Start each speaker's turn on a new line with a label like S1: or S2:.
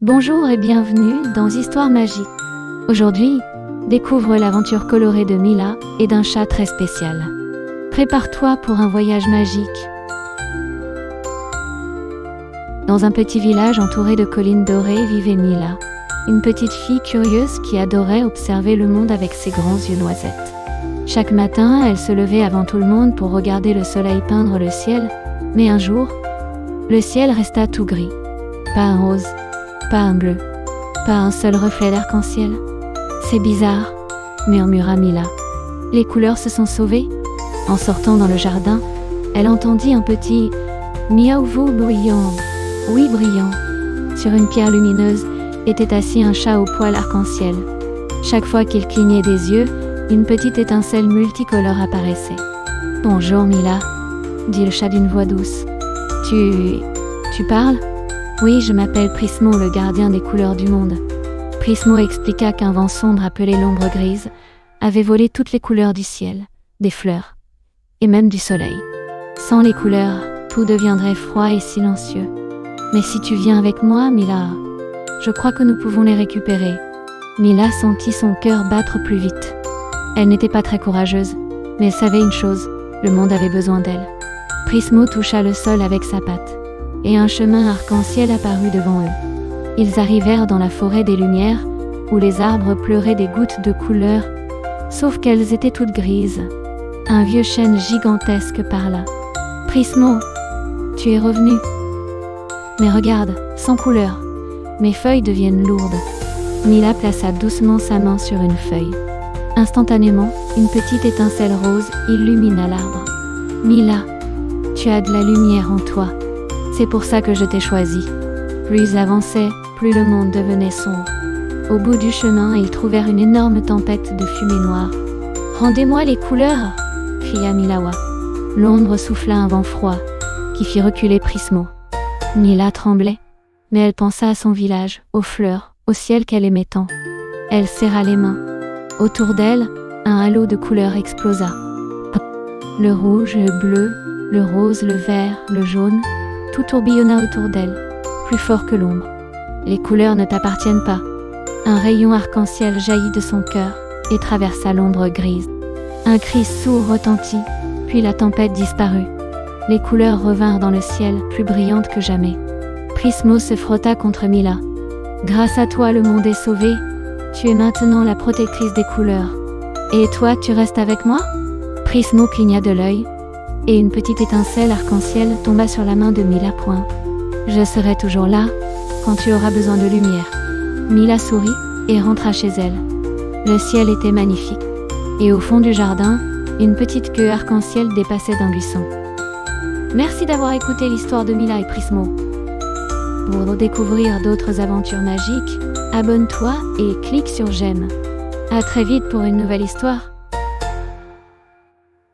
S1: Bonjour et bienvenue dans Histoire Magique. Aujourd'hui, découvre l'aventure colorée de Mila et d'un chat très spécial. Prépare-toi pour un voyage magique. Dans un petit village entouré de collines dorées vivait Mila, une petite fille curieuse qui adorait observer le monde avec ses grands yeux noisettes. Chaque matin, elle se levait avant tout le monde pour regarder le soleil peindre le ciel, mais un jour, le ciel resta tout gris. Pas un rose, pas un bleu, pas un seul reflet d'arc-en-ciel. C'est bizarre, murmura Mila. Les couleurs se sont sauvées. En sortant dans le jardin, elle entendit un petit miaou bruyant. Oui, brillant. Sur une pierre lumineuse était assis un chat au poil arc-en-ciel. Chaque fois qu'il clignait des yeux, une petite étincelle multicolore apparaissait. Bonjour Mila, dit le chat d'une voix douce. Tu parles ? Oui, je m'appelle Prismo, le gardien des couleurs du monde. Prismo expliqua qu'un vent sombre appelé l'ombre grise avait volé toutes les couleurs du ciel, des fleurs, et même du soleil. Sans les couleurs, tout deviendrait froid et silencieux. Mais si tu viens avec moi, Mila, je crois que nous pouvons les récupérer. Mila sentit son cœur battre plus vite. Elle n'était pas très courageuse, mais elle savait une chose, le monde avait besoin d'elle. Prismo toucha le sol avec sa patte, et un chemin arc-en-ciel apparut devant eux. Ils arrivèrent dans la forêt des lumières, où les arbres pleuraient des gouttes de couleur, sauf qu'elles étaient toutes grises. Un vieux chêne gigantesque parla. « Prismo, tu es revenu. Mais regarde, sans couleur, mes feuilles deviennent lourdes. » Mila plaça doucement sa main sur une feuille. Instantanément, une petite étincelle rose illumina l'arbre. « Mila, tu as de la lumière en toi. C'est pour ça que je t'ai choisi. » Plus ils avançaient, plus le monde devenait sombre. Au bout du chemin, ils trouvèrent une énorme tempête de fumée noire. « Rendez-moi les couleurs !» cria Milawa. L'ombre souffla un vent froid, qui fit reculer Prismo. Mila tremblait, mais elle pensa à son village, aux fleurs, au ciel qu'elle aimait tant. Elle serra les mains. Autour d'elle, un halo de couleurs explosa. Le rouge, le bleu, le rose, le vert, le jaune, tout tourbillonna autour d'elle, plus fort que l'ombre. Les couleurs ne t'appartiennent pas. Un rayon arc-en-ciel jaillit de son cœur et traversa l'ombre grise. Un cri sourd retentit, puis la tempête disparut. Les couleurs revinrent dans le ciel, plus brillantes que jamais. Prismo se frotta contre Mila. Grâce à toi, le monde est sauvé. Tu es maintenant la protectrice des couleurs. Et toi, tu restes avec moi ? Prismo cligna de l'œil, et une petite étincelle arc-en-ciel tomba sur la main de Mila. Je serai toujours là, quand tu auras besoin de lumière. Mila sourit et rentra chez elle. Le ciel était magnifique, et au fond du jardin, une petite queue arc-en-ciel dépassait d'un buisson. Merci d'avoir écouté l'histoire de Mila et Prismo. Pour découvrir d'autres aventures magiques, abonne-toi et clique sur j'aime. À très vite pour une nouvelle histoire.